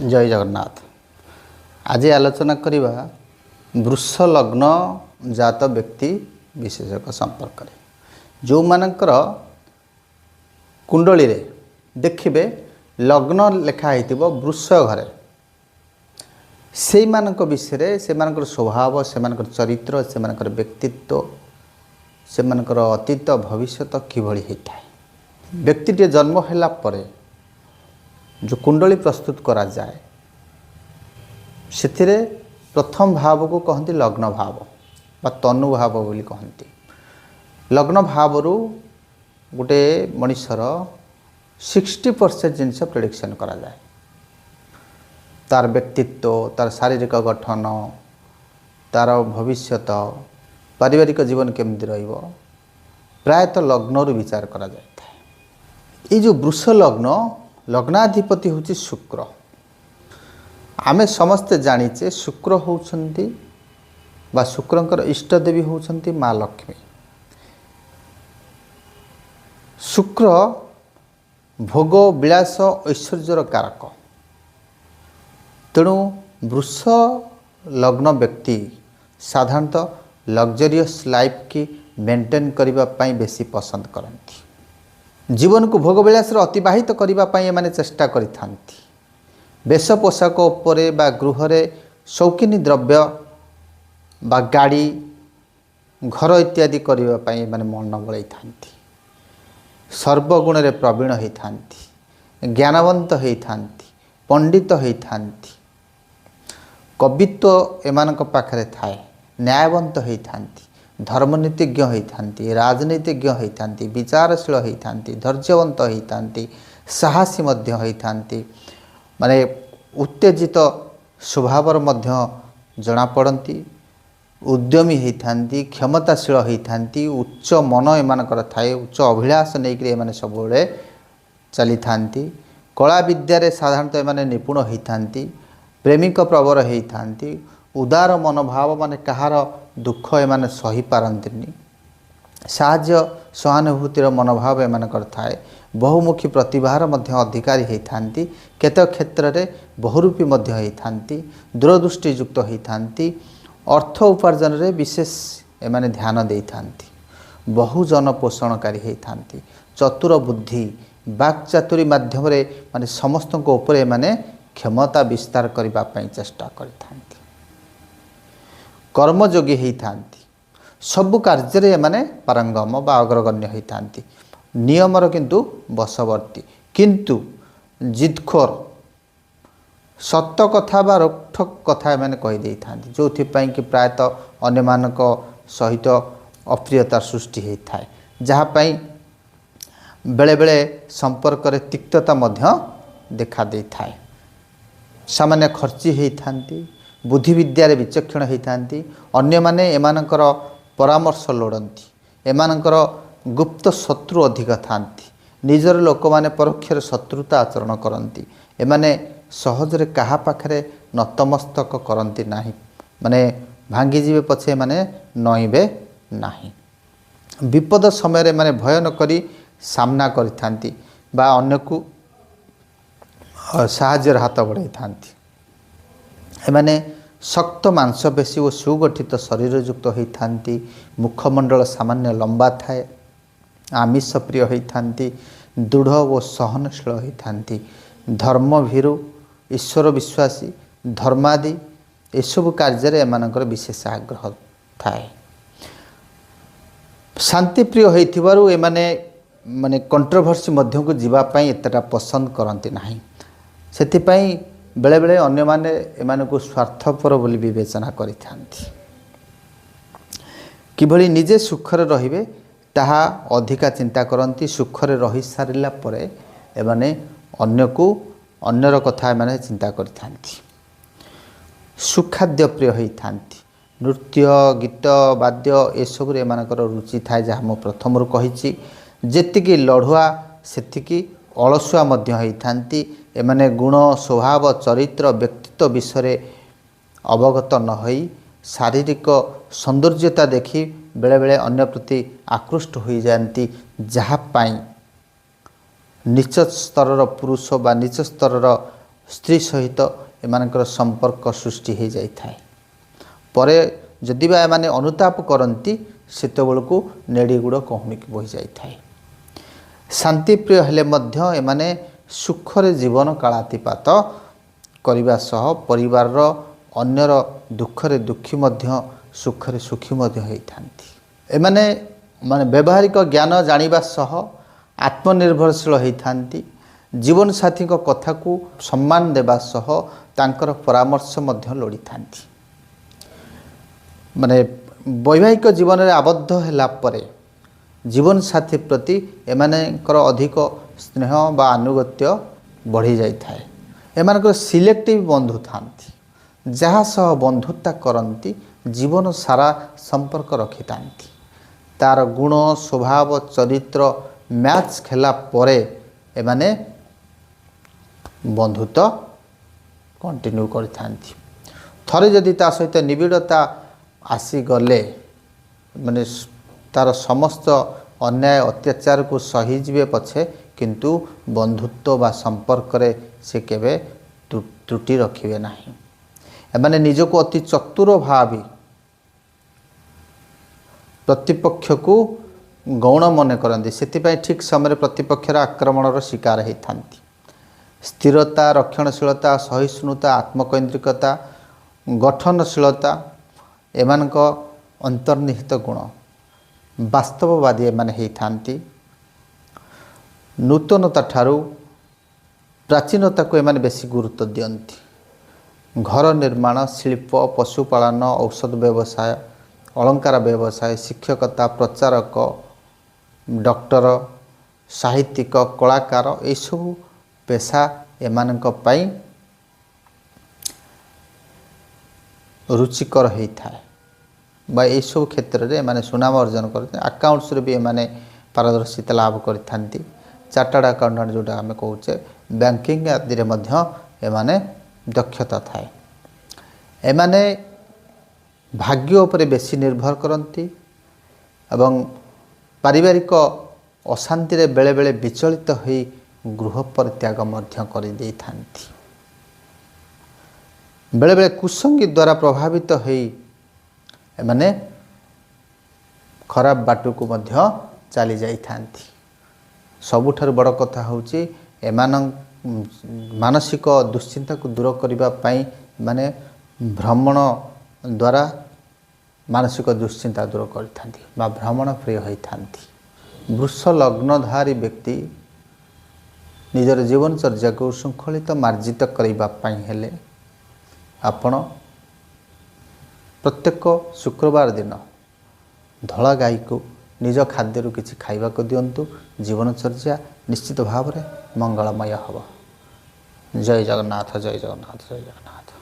जय जगन्नाथ। आज आलोचना करिबा वृष लग्न जात व्यक्ति विशेषक संपर्क में जो मानकर कुंडली रे देखिबे लग्न लेखा होइतिबो वृष घरे से मानक विषय से मानकर स्वभाव से मानकर चरित्र से मानकर व्यक्तित्व से मानकर अतीत भविष्यत किभଳି होइଥାଏ। व्यक्तिटे जन्म होला परे जो कुंडली प्रस्तुत करा जाए से प्रथम भाव को कहती लग्न भाव बा तनु भाव बोली कहती। लग्न भाव रु गोटे मनुष्यर 60% जिनस प्रेडिक्शन करा जाए। तार व्यक्तित्व तार शारीरिक गठन तार भविष्यत पारिवारिक जीवन केमती रहिबो प्रायतः लग्न रु विचार करा जाए। ये जो वृष लग्न लग्नाधिपति होची शुक्र। आमे समस्ते जानिचे शुक्र होउछंती बा शुक्रंकर इष्ट देवी होउछंती माँ लक्ष्मी। शुक्र भोग विलास ऐश्वर्यर कारक। तेणु वृष लग्न व्यक्ति साधारणतः लग्जरियस लाइफ की मेंटेन करबा पई बेसी पसंद करती। जीवन को भोग विलास अतिबाहित करने माने चेष्टा करिथांती। वेश पोशाक उपरे बा गृहरे शौकीनी द्रव्य बा गाड़ी घर इत्यादि करने पई माने मन बळाई थांती। सर्वगुण रे प्रवीण होई थांती, ज्ञानवंत होई थांती, पंडित होई थांती। कवित्व एमानक पाखरे थाए, न्यायवंत होई थांती, धर्मनीतिज्ञ होती, राजनीतिज्ञ होती, विचारशील होती, धैर्यवंत होती, साहसी मध्य होती, माने उत्तेजित स्वभावर मध्य जना पड़ती, उद्यमी होती, क्षमताशील होती, उच्च मन एमानकर थाए, उच्च अभिलाष नहीं एमाने सबुले चली थांती। कला विद्यारे साधारणतः एमाने निपुण होती, प्रेमिक प्रवर होती, उदार मनोभाव माने कहार दुख एमाने सही पारंतिनी, साहाय्य सहानुभूतिर मनोभाव एमानकर थाए, बहुमुखी प्रतिभार मध्य अधिकारी होती, केतेक क्षेत्र में बहुरूपी मध्य होती, दूरदृष्टि युक्त होती, अर्थ उपार्जन रे विशेष एमाने ध्यान देई थांती, बहुजन पोषणकारी होती, चतुर बुद्धि वाक्चातुरी माध्यम रे माने समस्त को ऊपर एमाने क्षमता विस्तार करबा पई चेष्टा करथांती। कर्मयोगी होती, सबु कार्य माने पारंगम बा अग्रगण्य होती, नियमर किंतु बशवर्ती, किंतु जिदखोर सत कथा बा रोकठोक कथा मैंने कहीदे था, जो कि प्रायतः अन्य मानक सहित अप्रियता सृष्टि होता है, जहाँपाई बेले बेले संपर्क रे तिक्तता मध्य देखा दे थाए। सामान्य खर्ची होती, बुद्धि विद्यारे विचक्षण होती, अन्य माने एमानकर परामर्श लोड़ती, एमानकर गुप्त शत्रु अधिक थांती, निजर लोक माने परोक्षर शत्रुता आचरण करती, एमाने सहजरे कहा पाखरे नतमस्तक करती नाही, माने भांगी जीवे पछे माने नईबे नाही। विपद समय माने भय न करी सामना करिथांती बा अन्य को साहाय्यर हाथ बढ़ाई थांती। एमाने शक्त मांसपेशी और सुगठित शरीर युक्त होती, मुखमंडल सामान्य लंबा थाए, आमिष प्रिय होती, दृढ़ और सहनशील होती, धर्म भीरु ईश्वर विश्वासी धर्मादि एसबु कार्य एमानकर विशेष आग्रह थाए। शांति प्रिय होइथिबारु एमाने माने कंट्रोवर्सी मध्य को जीवापाई एतटा पसंद करती नाही। सेथिपाई बेले बेले अन्य माने एमाने को स्वार्थपर बोली विवेचना करिथांती। किभଳି निजे सुखरे रहिबे ताहा अधिका चिंता करती, सुखरे रही सारिला परे एमाने अन्य को अन्यर कथा एमाने चिंता करिथांती। सुखाद्य प्रिय होइथांती, नृत्य गीत वाद्य एसबु एमानकर रुचि थाए, जहाँ मु प्रथमरु कहिछि। जेतिकी लढ़ुआ सेतिकी अलसुआ मध्य होइथांती, एमाने गुण स्वभाव चरित्र व्यक्तित्व विषय अवगत न होई शारीरिक सौंदर्यता देखी बेले बेले अन्य प्रति आकृष्ट हो जाती, जहाँ पाई नीच स्तर पुरुष बा नीच स्तर ସ୍ତ୍ରୀ ସହିତ ଏମାନଙ୍କର ସମ୍ପର୍କ ସୃଷ୍ଟି ହୋଇଯାଇଥାଏ। ପରେ ଯଦି ବା ଏମାନେ ଅନୁତାପ କରନ୍ତି ସେତେବେଳକୁ ନେଡ଼ି ଗୁଡ଼ କହୁଣିକି ବୋହିଯାଇଥାଏ। ଶାନ୍ତିପ୍ରିୟ ହେଲେ ମଧ୍ୟ ଏମାନେ ସୁଖରେ ଜୀବନ କାଳାତିପାତ କରିବା ସହ ପରିବାରର ଅନ୍ୟର ଦୁଃଖରେ ଦୁଃଖୀ ମଧ୍ୟ ସୁଖରେ ସୁଖୀ ମଧ୍ୟ ହୋଇଥାନ୍ତି। ଏମାନେ ବ୍ୟବହାରିକ ଜ୍ଞାନ ଜାଣିବା ସହ ଆତ୍ମନିର୍ଭରଶୀଳ ହୋଇଥାନ୍ତି। ଜୀବନସାଥୀଙ୍କ କଥାକୁ ସମ୍ମାନ ଦେବା ସହ ତାଙ୍କର ପରାମର୍ଶ ମଧ୍ୟ ଲୋଡ଼ିଥାନ୍ତି। ବୈବାହିକ ଜୀବନରେ ଆବଦ୍ଧ ହେଲା ପରେ ଜୀବନସାଥୀ ପ୍ରତି ଏମାନଙ୍କର ଅଧିକ ସ୍ନେହ ବା ଆନୁଗତ୍ୟ ବଢ଼ି ଯାଇଥାଏ। ଏମାନଙ୍କର ସିଲେକ୍ଟିଭ୍ ବନ୍ଧୁ ଥାନ୍ତି, ଯାହା ସହ ବନ୍ଧୁତା କରନ୍ତି ଜୀବନ ସାରା ସମ୍ପର୍କ ରଖିଥାନ୍ତି। ତାର ଗୁଣ ସ୍ୱଭାବ ଚରିତ୍ର ମ୍ୟାଚ୍ ହେଲା ପରେ ଏମାନେ ବନ୍ଧୁତ୍ୱ କଣ୍ଟିନ୍ୟୁ କରିଥାନ୍ତି। ଥରେ ଯଦି ତା ସହିତ ନିବିଡ଼ତା ଆସିଗଲେ ତାର ସମସ୍ତ ଅନ୍ୟାୟ ଅତ୍ୟାଚାରକୁ ସହିଯିବେ ପଛେ, କିନ୍ତୁ ବନ୍ଧୁତ୍ୱ ବା ସମ୍ପର୍କରେ ସେ କେବେ ତ୍ରୁଟି ରଖିବେ ନାହିଁ। ଏମାନେ ନିଜକୁ ଅତି ଚତୁର ଭାବି ପ୍ରତିପକ୍ଷକୁ ଗୌଣ ମନେ କରନ୍ତି, ସେଥିପାଇଁ ଠିକ୍ ସମୟରେ ପ୍ରତିପକ୍ଷର ଆକ୍ରମଣର ଶିକାର ହୋଇଥାନ୍ତି। ସ୍ଥିରତା, ରକ୍ଷଣଶୀଳତା, ସହିଷ୍ଣୁତା, ଆତ୍ମକୈନ୍ଦ୍ରିକତା, ଗଠନଶୀଳତା ଏମାନଙ୍କ ଅନ୍ତର୍ନିହିତ ଗୁଣ। ବାସ୍ତବବାଦୀ ଏମାନେ ହୋଇଥାନ୍ତି। ନୂତନତା ଠାରୁ ପ୍ରାଚୀନତାକୁ ଏମାନେ ବେଶୀ ଗୁରୁତ୍ୱ ଦିଅନ୍ତି। ଘର ନିର୍ମାଣ, ଶିଳ୍ପ, ପଶୁପାଳନ, ଔଷଧ ବ୍ୟବସାୟ, ଅଳଙ୍କାର ବ୍ୟବସାୟ, ଶିକ୍ଷକତା, ପ୍ରଚାରକ, ଡକ୍ଟର, ସାହିତ୍ୟିକ, କଳାକାର ଏସବୁ ପେଶା ଏମାନଙ୍କ ପାଇଁ ରୁଚିକର ହୋଇଥାଏ ବା ଏସବୁ କ୍ଷେତ୍ରରେ ଏମାନେ ସୁନାମ ଅର୍ଜନ କରନ୍ତି। ଆକାଉଣ୍ଟସରେ ବି ଏମାନେ ପାରଦର୍ଶିତା ଲାଭ କରିଥାନ୍ତି। ଚାର୍ଟାର୍ଡ ଆକାଉଣ୍ଟାଣ୍ଟ ଯେଉଁଟା ଆମେ କହୁଛେ, ବ୍ୟାଙ୍କିଂ ଆଦିରେ ମଧ୍ୟ ଏମାନେ ଦକ୍ଷତା ଥାଏ। ଏମାନେ ଭାଗ୍ୟ ଉପରେ ବେଶୀ ନିର୍ଭର କରନ୍ତି ଏବଂ ପାରିବାରିକ ଅଶାନ୍ତିରେ ବେଳେବେଳେ ବିଚଳିତ ହୋଇ ଗୃହ ପରିତ୍ୟାଗ ମଧ୍ୟ କରିଦେଇଥାନ୍ତି। ବେଳେବେଳେ କୁସଙ୍ଗୀ ଦ୍ୱାରା ପ୍ରଭାବିତ ହୋଇ ଏମାନେ ଖରାପ ବାଟକୁ ମଧ୍ୟ ଚାଲି ଯାଇଥାନ୍ତି। ସବୁଠାରୁ ବଡ଼ କଥା ହେଉଛି ମାନସିକ ଦୁଶ୍ଚିନ୍ତାକୁ ଦୂର କରିବା ପାଇଁ ଏମାନେ ଭ୍ରମଣ ଦ୍ୱାରା ମାନସିକ ଦୁଶ୍ଚିନ୍ତା ଦୂର କରିଥାନ୍ତି ବା ଭ୍ରମଣ ପ୍ରିୟ ହୋଇଥାନ୍ତି। ବୃଷ ଲଗ୍ନଧାରୀ ବ୍ୟକ୍ତି ନିଜର ଜୀବନଚର୍ଯ୍ୟାକୁ ଶୃଙ୍ଖଳିତ ମାର୍ଜିତ କରିବା ପାଇଁ ହେଲେ ଆପଣ ପ୍ରତ୍ୟେକ ଶୁକ୍ରବାର ଦିନ ଧଳା ଗାଈକୁ ନିଜ ଖାଦ୍ୟରୁ କିଛି ଖାଇବାକୁ ଦିଅନ୍ତୁ। ଜୀବନଚର୍ଯ୍ୟା ନିଶ୍ଚିତ ଭାବରେ ମଙ୍ଗଳମୟ ହେବ। ଜୟ ଜଗନ୍ନାଥ, ଜୟ ଜଗନ୍ନାଥ, ଜୟ ଜଗନ୍ନାଥ।